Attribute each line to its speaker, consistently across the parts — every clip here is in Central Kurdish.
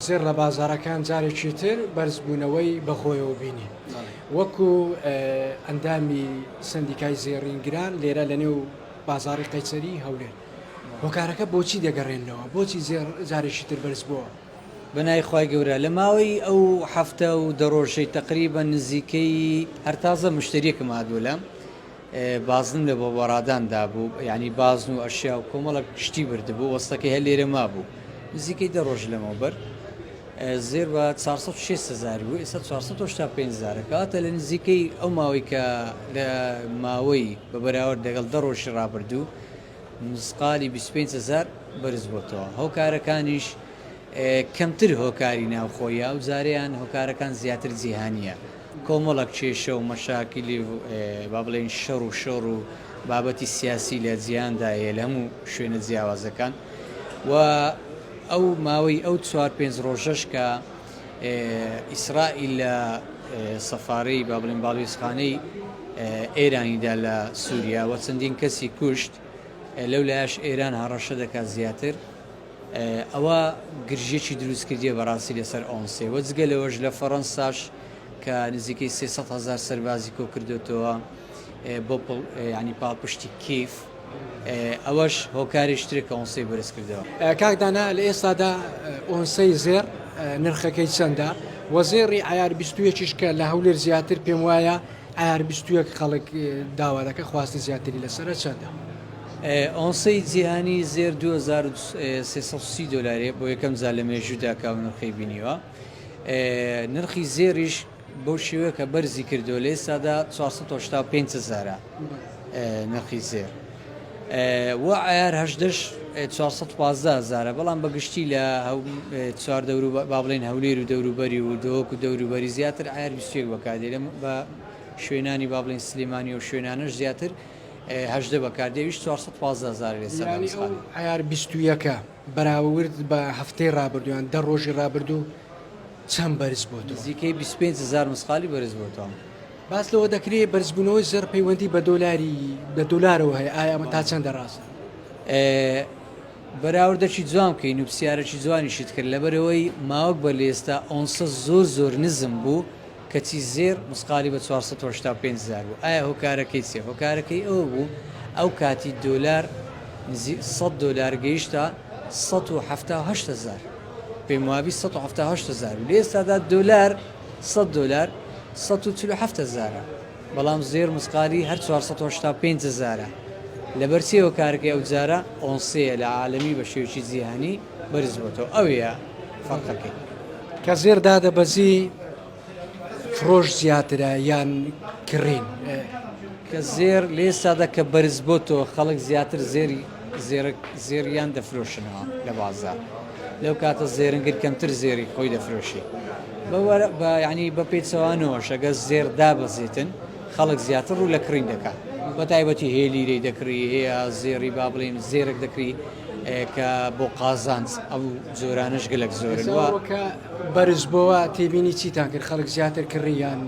Speaker 1: زێر لە بازارەکان جارێکی تر بەرزبوونەوەی بەخۆیەوە بینی وەکو ئەندامی سندیکای زێڕینگران لێرە لە نێو بازاری قەیسەری هەولێر هۆکارەکە بۆچی دەگەڕێنەوە بۆچی زێر جارێکی تر بەرز بووە
Speaker 2: بەنای خی گەورە لە ماوەی ئەو هەفتە و دەڕۆژەی تقریبا نزیکەی هەرتازە مشتریەکە مادوولە بازنم لە بۆ وەڕاداندا بوو ینی بازن و ئەشیا و کۆمەڵک شتی بردبوو وەستەکەی هەر لێرە مابوو نزیکەی دەڕۆژ لەمەوبەر زێر بە 460,000 بوو ئێستا 485,000 کاتە لە نزیکەی ئەو ماوەی کە لە ماوەی بە بەراورد لەگەڵ دەڕۆژی ڕابردوو مسقالی 25,000 بەرز بۆتەوە هۆکارەکانیش کەمتر هۆکاری ناوخۆیە و جاریان هۆکارەکان زیاتر جیهانیە کۆمەڵک کێشە و مەشاکلی با بڵێن شەڕ و شۆڕ و بابەتی سیاسی لە جیهاندایە لە هەموو شوێنە جیاوازەکان و ئەو ماوەی ئەو 4-5 ڕۆژەش کە ئیسرائیل لە سەفارەی با بڵێن باڵوێزخانەی ئێرانیدا لە سووریا و چەندین کەسی کوشت لەو لایەش ئێران هەڕەشە دەکات زیاتر ئەوە گرژێکی دروست کردیە بەڕاستی لەسەر ئۆنسێ وەجگە لەوەش لە فەڕەنساش کە نزیکەی 300,000 سەربازی کۆ کردوتەوە بۆ ینی پاڵپشتی کیف ئەوەش هۆکاری شتێکە ئۆنسەی بەرز کردەوە
Speaker 1: کاکدانا لە ئێستادا ئۆنسەی زێر نرخەکەی چەندە وە زێڕی ئایار 21 کە لە هەولێر زیاتر پێم وایە ئایار 21 خەڵک داوا دەکە خواستی زیاتری لەسرە چەندە
Speaker 2: ئۆنسەی جیهانی زێر 2330 دلارێ بۆ یەکەم جا لە مێژوودا کاو نرخی بینیوە نرخی زێریش بەو شێوەیە کە بەرزی کردو لە ئێستادا 485,000 نرخی زێر وە ئایار هەشدەش 415,000 بەڵام بەگشتی لە چوار با بڵێن هەولێر و دەوروبەری و دۆک و دەوروبەری زیاتر ئایار 21 بەکاردێ بە شوێنانی با بڵێن سلێمانی و شوێنانش زیاتر هەشدە بەکاردێویش 415,000 لێسەر
Speaker 1: ئایار 21 بەراورد بە هەفتەی ڕابردویان دە ڕۆژی ڕابردوو چەند بەرز بۆت
Speaker 2: نزیکەی 25,000 مسقالی بەرز بۆتەوە
Speaker 1: باس لەوە دەکرێت بەرزبوونەوەی زەر پەیوەندی بە دۆلاری بە دۆلارەوە هەیە ئایا ئەمە تا چەندە ڕاستە
Speaker 2: بەراوردەکی جوان بکەین و پرسیارەکی جوانیشت کرد لەبەرەوەی ماوەک بە لە ئێستا ئۆنسە زۆر نزم بوو کەچی زێر مسقالی بە 485,000 بوو ئایا هۆکارەکەی چێ هۆکارەکەی ئەوە بوو ئەو کاتی دۆلار 100 دلار گەیشتە 178,000 پێم وابی 178,000 لە ئێستادا دۆلار 100 دلار 147,000 بەڵام زێر مسقالی هەر 485,000 لەبەرچی هۆکارەکەی ئەو جارە ئۆنسەیە لە عالەمی بە شێوکی جیهانی بەرز بۆتەوە ئەوەیە فەرقەکەی
Speaker 1: کە زێر دادەبەزی فرۆش زیاترە یان کڕین
Speaker 2: کە زێر لە ئێستادا کە بەرز بۆتەوە خەڵک زیاتر زێریان دەفرۆشنەوە لە بازار لەو کاتە زێرنگر کەمتر زێری خۆی دەفرۆشی ینی بە پێچەوانەوە شەگە زێر دابەزێتن خەڵک زیاتر ڕوو لە کڕین دەکات بە تایبەتی هێلیرەی دەکری هەیە زێری با بڵێن زێرێک دەکری کە بۆ قازانج ئەو زۆرانش گەلک زۆرنەوە
Speaker 1: بەرز بۆەوە تێبینی چیتان کرد خەڵک زیاتر کڕیان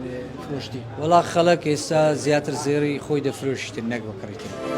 Speaker 1: فرۆشتی
Speaker 2: وڵا خەڵک ئێستا زیاتر زێری خۆی دەفرۆشتن نەک بەکڕیتن.